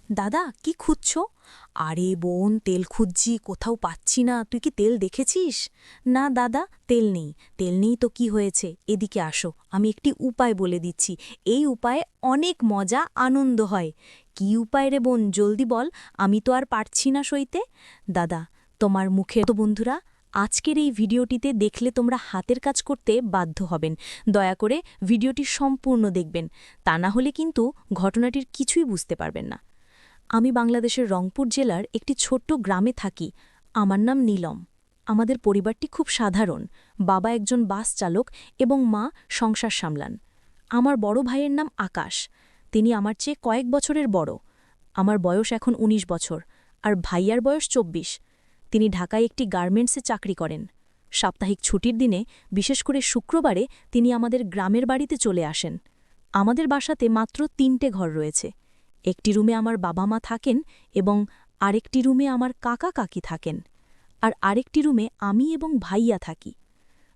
দাদা কি খুঁজছো? আরে বোন, তেল খুঁজছি, কোথাও পাচ্ছি না। তুই কি তেল দেখেছিস? না দাদা, তেল নেই। তেল নেই তো কি হয়েছে, এদিকে আসো, আমি একটি উপায় বলে দিচ্ছি। এই উপায়ে অনেক মজা আনন্দ হয়। কি উপায় রে বোন, জলদি বল, আমি তো আর পারছি না সইতে। দাদা, তোমার মুখে তো বন্ধুরা, আজকের এই ভিডিওটিতে দেখলে তোমরা হাতের কাজ করতে বাধ্য হবেন। দয়া করে ভিডিওটি সম্পূর্ণ দেখবেন, তা না হলে কিন্তু ঘটনাটির কিছুই বুঝতে পারবেন না। আমি বাংলাদেশের রংপুর জেলার একটি ছোট্ট গ্রামে থাকি। আমার নাম নীলম। আমাদের পরিবারটি খুব সাধারণ। বাবা একজন বাস চালক এবং মা সংসার সামলান। আমার বড় ভাইয়ের নাম আকাশ। তিনি আমার চেয়ে কয়েক বছরের বড়। আমার বয়স এখন ১৯ বছর, আর ভাইয়ার বয়স ২৪। তিনি ঢাকায় একটি গার্মেন্টসে চাকরি করেন। সাপ্তাহিক ছুটির দিনে, বিশেষ করে শুক্রবারে, তিনি আমাদের গ্রামের বাড়িতে চলে আসেন। আমাদের বাসাতে মাত্র ৩টে ঘর রয়েছে। একটি রুমে আমার বাবা মা থাকেন এবং আরেকটি রুমে আমার কাকা কাকি থাকেন, আর আরেকটি রুমে আমি এবং ভাইয়া থাকি।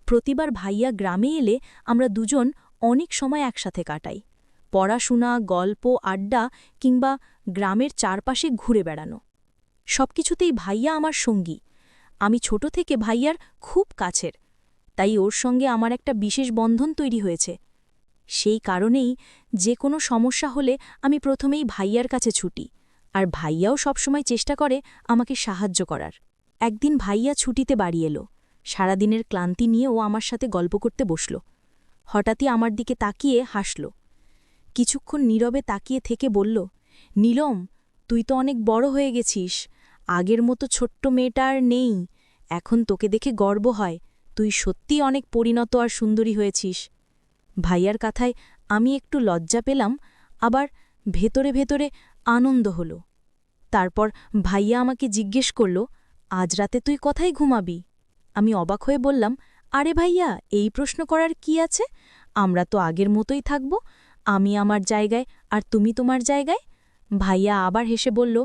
প্রতিবার ভাইয়া গ্রামে এলে আমরা দুজন অনেক সময় একসাথে কাটাই। পড়াশোনা, গল্প, আড্ডা কিংবা গ্রামের চারপাশে ঘুরে বেড়ানো, সবকিছুতেই ভাইয়া আমার সঙ্গী। আমি ছোট থেকে ভাইয়ার খুব কাছের, তাই ওর সঙ্গে আমার একটা বিশেষ বন্ধন তৈরি হয়েছে। সেই কারণেই যে কোনো সমস্যা হলে আমি প্রথমেই ভাইয়ার কাছে ছুটি, আর ভাইয়াও সবসময় চেষ্টা করে আমাকে সাহায্য করার। একদিন ভাইয়া ছুটিতে বাড়ি এলো। সারাদিনের ক্লান্তি নিয়ে ও আমার সাথে গল্প করতে বসল। হঠাৎই আমার দিকে তাকিয়ে হাসল। কিছুক্ষণ নীরবে তাকিয়ে থেকে বলল, নীলম, তুই তো অনেক বড় হয়ে গেছিস। আগের মতো ছোট্ট মেয়েটা আর নেই। এখন তোকে দেখে গর্ব হয়। তুই সত্যিই অনেক পরিণত আর সুন্দরী হয়েছিস। ভাইয়ার কথায় আমি একটু লজ্জা পেলাম, আবার ভেতরে ভেতরে আনন্দ হল। তারপর ভাইয়া আমাকে জিজ্ঞেস করল, আজ রাতে তুই কোথায় ঘুমাবি? আমি অবাক হয়ে বললাম, আরে ভাইয়া, এই প্রশ্ন করার কি আছে? আমরা তো আগের মতোই থাকব। আমি আমার জায়গায় আর তুমি তোমার জায়গায়। ভাইয়া আবার হেসে বলল,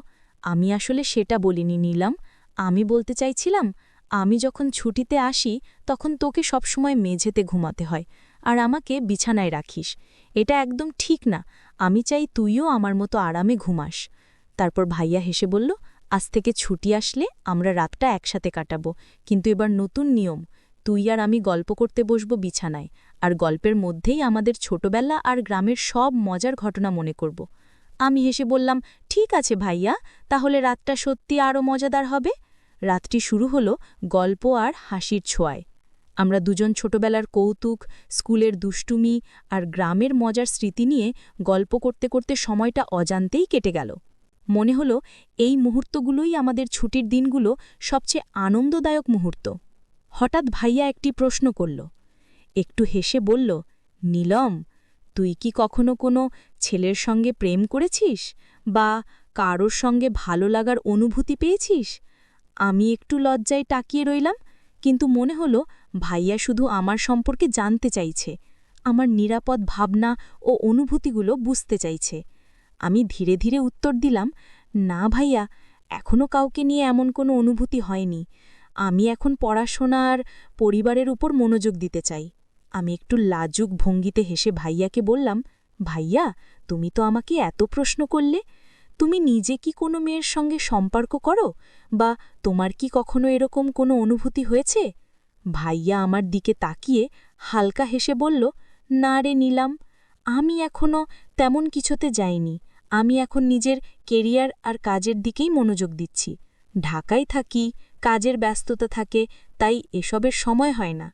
আমি আসলে সেটা বলিনি নীলাম। আমি বলতে চাইছিলাম, আমি যখন ছুটিতে আসি তখন তোকে সবসময় মেঝেতে ঘুমাতে হয়, আর আমাকে বিছানায় রাখিস। এটা একদম ঠিক না। আমি চাই তুইও আমার মতো আরামে ঘুমাস। তারপর ভাইয়া হেসে বলল, আজ থেকে ছুটি আসলে আমরা রাতটা একসাথে কাটাবো, কিন্তু এবার নতুন নিয়ম। তুই আর আমি গল্প করতে বসবো বিছানায়, আর গল্পের মধ্যেই আমাদের ছোটবেলা আর গ্রামের সব মজার ঘটনা মনে করব। আমি হেসে বললাম, ঠিক আছে ভাইয়া, তাহলে রাতটা সত্যি আরও মজাদার হবে। রাতটি শুরু হলো গল্প আর হাসির ছোঁয়ায়। আমরা দুজন ছোটবেলার কৌতুক, স্কুলের দুষ্টুমি আর গ্রামের মজার স্মৃতি নিয়ে গল্প করতে করতে সময়টা অজান্তেই কেটে গেল। মনে হলো এই মুহূর্তগুলোই আমাদের ছুটির দিনগুলো সবচেয়ে আনন্দদায়ক মুহূর্ত। হঠাৎ ভাইয়া একটি প্রশ্ন করল। একটু হেসে বলল, নীলম, তুই কি কখনো কোনো ছেলের সঙ্গে প্রেম করেছিস বা কারোর সঙ্গে ভালো লাগার অনুভূতি পেয়েছিস? আমি একটু লজ্জায় তাকিয়ে রইলাম, কিন্তু মনে হলো ভাইয়া শুধু আমার সম্পর্কে জানতে চাইছে, আমার নিরাপদ ভাবনা ও অনুভূতিগুলো বুঝতে চাইছে। আমি ধীরে ধীরে উত্তর দিলাম, না ভাইয়া, এখনও কাউকে নিয়ে এমন কোনো অনুভূতি হয়নি। আমি এখন পড়াশোনা আর পরিবারের উপর মনোযোগ দিতে চাই। আমি একটু লাজুক ভঙ্গিতে হেসে ভাইয়াকে বললাম, ভাইয়া, তুমি তো আমাকে এত প্রশ্ন করলে। তুমি নিজে কি কোনো মেয়ের সঙ্গে সম্পর্ক করো, বা তোমার কি কখনো এরকম কোনো অনুভূতি হয়েছে? ভাইয়া আমার দিকে তাকিয়ে হালকা হেসে বলল, না রে নীলাম, আমি এখনো তেমন কিছুতে যাইনি। আমি এখন নিজের কেরিয়ার আর কাজের দিকেই মনোযোগ দিচ্ছি। ঢাকায় থাকি, কাজের ব্যস্ততা থাকে, তাই এসবের সময় হয় না।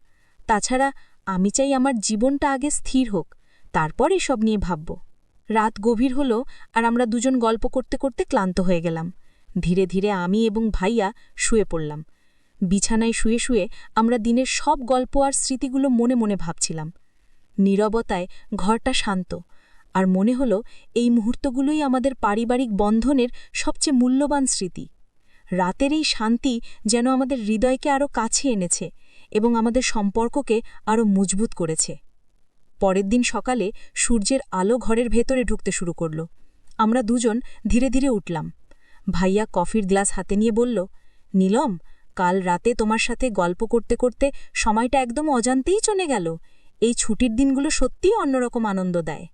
তাছাড়া আমি চাই আমার জীবনটা আগে স্থির হোক, তারপর এসব নিয়ে ভাবব। রাত গভীর হলো, আর আমরা দুজন গল্প করতে করতে ক্লান্ত হয়ে গেলাম। ধীরে ধীরে আমি এবং ভাইয়া শুয়ে পড়লাম। বিছানায় শুয়ে শুয়ে আমরা দিনের সব গল্প আর স্মৃতিগুলো মনে মনে ভাবছিলাম। নীরবতায় ঘরটা শান্ত, আর মনে হলো এই মুহূর্তগুলোই আমাদের পারিবারিক বন্ধনের সবচেয়ে মূল্যবান স্মৃতি। রাতের এই শান্তি যেন আমাদের হৃদয়কে আরও কাছে এনেছে এবং আমাদের সম্পর্ককে আরও মজবুত করেছে। পরের দিন সকালে সূর্যের আলো ঘরের ভেতরে ঢুকতে শুরু করল। আমরা দুজন ধীরে ধীরে উঠলাম। ভাইয়া কফির গ্লাস হাতে নিয়ে বলল, নীলম, কাল রাতে তোমার সাথে গল্প করতে করতে সময়টা একদম অজান্তেই চলে গেল। এই ছুটির দিনগুলো সত্যিই অন্যরকম আনন্দ দেয়।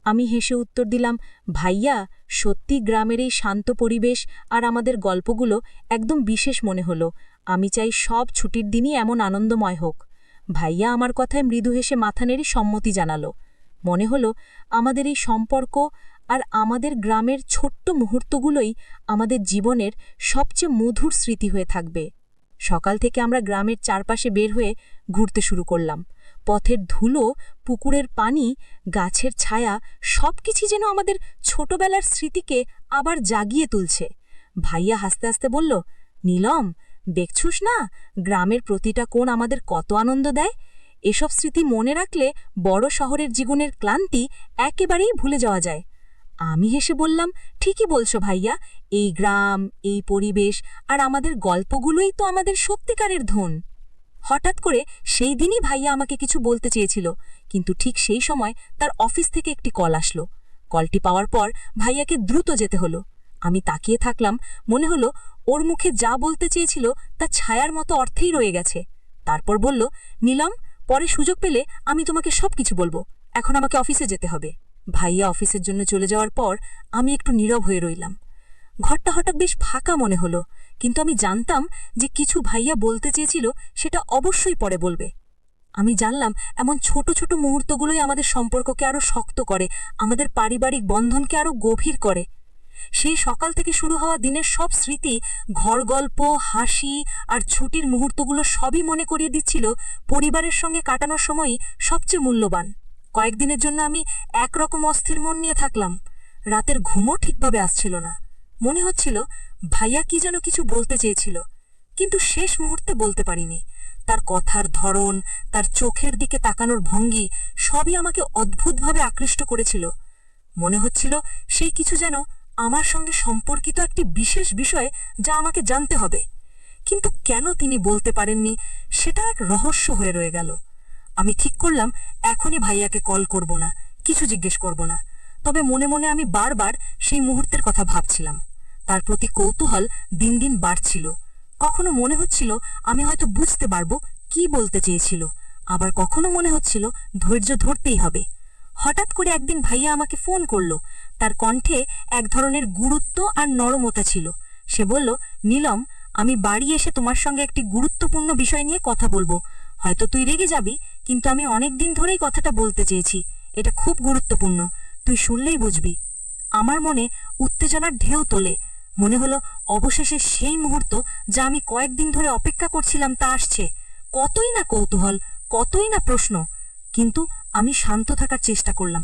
আমি হেসে উত্তর দিলাম, ভাইয়া, সত্যি গ্রামের এই শান্ত পরিবেশ আর আমাদের গল্পগুলো একদম বিশেষ মনে হলো। আমি চাই সব ছুটির দিনই এমন আনন্দময় হোক। ভাইয়া আমার কথায় মৃদু হেসে মাথা নেড়ে সম্মতি জানালো। মনে হলো আমাদের এই সম্পর্ক আর আমাদের গ্রামের ছোট্ট মুহূর্তগুলোই আমাদের জীবনের সবচেয়ে মধুর স্মৃতি হয়ে থাকবে। সকাল থেকে আমরা গ্রামের চারপাশে বের হয়ে ঘুরতে শুরু করলাম। পথের ধুলো, পুকুরের পানি, গাছের ছায়া সবকিছু যেন আমাদের ছোটবেলার স্মৃতিকে আবার জাগিয়ে তুলছে। ভাইয়া হাসতে হাসতে বলল, নীলম, দেখছুস না গ্রামের প্রতিটা কোণ আমাদের কত আনন্দ দেয়। এসব স্মৃতি মনে রাখলে বড় শহরের জীবনের ক্লান্তি একেবারেই ভুলে যাওয়া যায়। আমি হেসে বললাম, ঠিকই বলছো ভাইয়া, এই গ্রাম, এই পরিবেশ আর আমাদের গল্পগুলোই তো আমাদের সত্যিকারের ধন। হঠাৎ করে সেই দিনই ভাইয়া আমাকে কিছু বলতে চেয়েছিল, কিন্তু ঠিক সেই সময় তার অফিস থেকে একটি কল আসলো। কলটি পাওয়ার পর ভাইয়াকে দ্রুত যেতে হলো। আমি তাকিয়ে থাকলাম, মনে হলো ওর মুখে যা বলতে চেয়েছিল তা ছায়ার মতো অর্থেই রয়ে গেছে। তারপর বলল, নীলম, পরে সুযোগ পেলে আমি তোমাকে সবকিছু বলবো, এখন আমাকে অফিসে যেতে হবে। ভাইয়া অফিসের জন্য চলে যাওয়ার পর আমি একটু নীরব হয়ে রইলাম। ঘরটা হঠাৎ বেশ ফাঁকা মনে হলো, কিন্তু আমি জানতাম যে কিছু ভাইয়া বলতে চেয়েছিল সেটা অবশ্যই পরে বলবে। আমি জানলাম এমন ছোট ছোট মুহূর্তগুলোই আমাদের সম্পর্ককে আরো শক্ত করে, আমাদের পারিবারিক বন্ধনকে আরো গভীর করে। সেই সকাল থেকে শুরু হওয়া দিনের সব স্মৃতি, ঘর গল্প, হাসি আর ছুটির মুহূর্তগুলো সবই মনে করিয়ে দিচ্ছিল পরিবারের সঙ্গে কাটানোর সময়ই সবচেয়ে মূল্যবান। কয়েকদিনের জন্য আমি একরকম অস্থির মন নিয়ে থাকলাম। রাতের ঘুমও ঠিকভাবে আসছিল না। মনে হচ্ছিল ভাইয়া কি যেন কিছু বলতে চেয়েছিল, কিন্তু শেষ মুহূর্তে বলতে পারিনি। তার কথার ধরন, তার চোখের দিকে তাকানোর ভঙ্গি সবই আমাকে অদ্ভুতভাবে আকৃষ্ট করেছিল। মনে হচ্ছিল সেই কিছু যেন আমার সঙ্গে সম্পর্কিত একটি বিশেষ বিষয় যা আমাকে জানতে হবে। কিন্তু কেন তিনি বলতে পারেননি সেটা এক রহস্য হয়ে রয়ে গেল। আমি ঠিক করলাম এখনই ভাইয়াকে কল করব না, কিছু জিজ্ঞেস করব না। তবে মনে মনে আমি বারবার সেই মুহূর্তের কথা ভাবছিলাম। তার প্রতি কৌতূহল দিন দিন বাড়ছিল। কখনো মনে হচ্ছিল আমি হয়তো বুঝতে পারবো কি বলতে চেয়েছিল, আবার কখনো মনে হচ্ছিল ধৈর্য ধরতেই হবে। হঠাৎ করে একদিন ভাইয়া আমাকে ফোন করলো। তার কণ্ঠে এক ধরনের গুরুত্ব আর নরমতা ছিল। সে বলল, নীলম, আমি বাড়ি এসে তোমার সঙ্গে একটি গুরুত্বপূর্ণ বিষয় নিয়ে কথা বলবো। হয়তো তুই রেগে যাবি, কিন্তু আমি অনেক দিন ধরেই কথাটা বলতে চেয়েছি। এটা খুব গুরুত্বপূর্ণ, তুই শুনলেই বুঝবি। আমার মনে উত্তেজনার ঢেউ তোলে। মনে হলো অবশেষে সেই মুহূর্ত যা আমি কয়েকদিন ধরে অপেক্ষা করছিলাম তা আসছে। কতই না কৌতূহল, কতই না প্রশ্ন, কিন্তু আমি শান্ত থাকার চেষ্টা করলাম।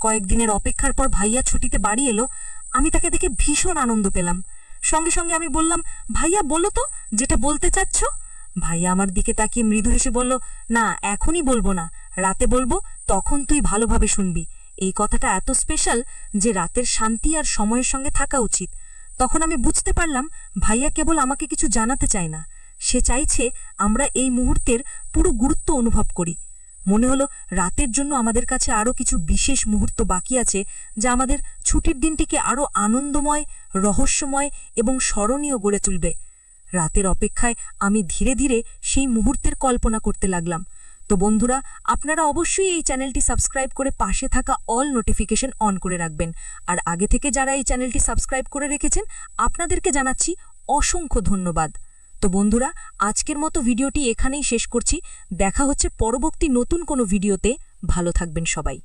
কয়েকদিনের অপেক্ষার পর ভাইয়া ছুটিতে বাড়ি এলো। আমি তাকে দেখে ভীষণ আনন্দ পেলাম। সঙ্গে সঙ্গে আমি বললাম, ভাইয়া বলো তো যেটা বলতে চাচ্ছ। ভাইয়া আমার দিকে তাকিয়ে মৃদু হেসে বলল, না এখনই বলবো না, রাতে বলবো, তখন তুই ভালোভাবে শুনবি। এই কথাটা এত স্পেশাল যে রাতের শান্তি আর সময়ের সঙ্গে থাকা উচিত। তখন আমি বুঝতে পারলাম ভাইয়া কেবল আমাকে কিছু জানাতে চায় না, সে চাইছে আমরা এই মুহূর্তের পুরো গুরুত্ব অনুভব করি। মনে হলো রাতের জন্য আমাদের কাছে আরো কিছু বিশেষ মুহূর্ত বাকি আছে, যা আমাদের ছুটির দিনটিকে আরো আনন্দময়, রহস্যময় এবং স্মরণীয় গড়ে তুলবে। রাতের অপেক্ষায় আমি ধীরে ধীরে সেই মুহূর্তের কল্পনা করতে লাগলাম। তো বন্ধুরা, আপনারা অবশ্যই এই চ্যানেলটি সাবস্ক্রাইব করে পাশে থাকা অল নোটিফিকেশন অন করে রাখবেন। আর আগে থেকে যারা এই চ্যানেলটি সাবস্ক্রাইব করে রেখেছেন আপনাদেরকে জানাচ্ছি অসংখ্য ধন্যবাদ। তো বন্ধুরা, আজকের মতো ভিডিওটি এখানেই শেষ করছি। দেখা হচ্ছে পরবর্তী নতুন কোনো ভিডিওতে। ভালো থাকবেন সবাই।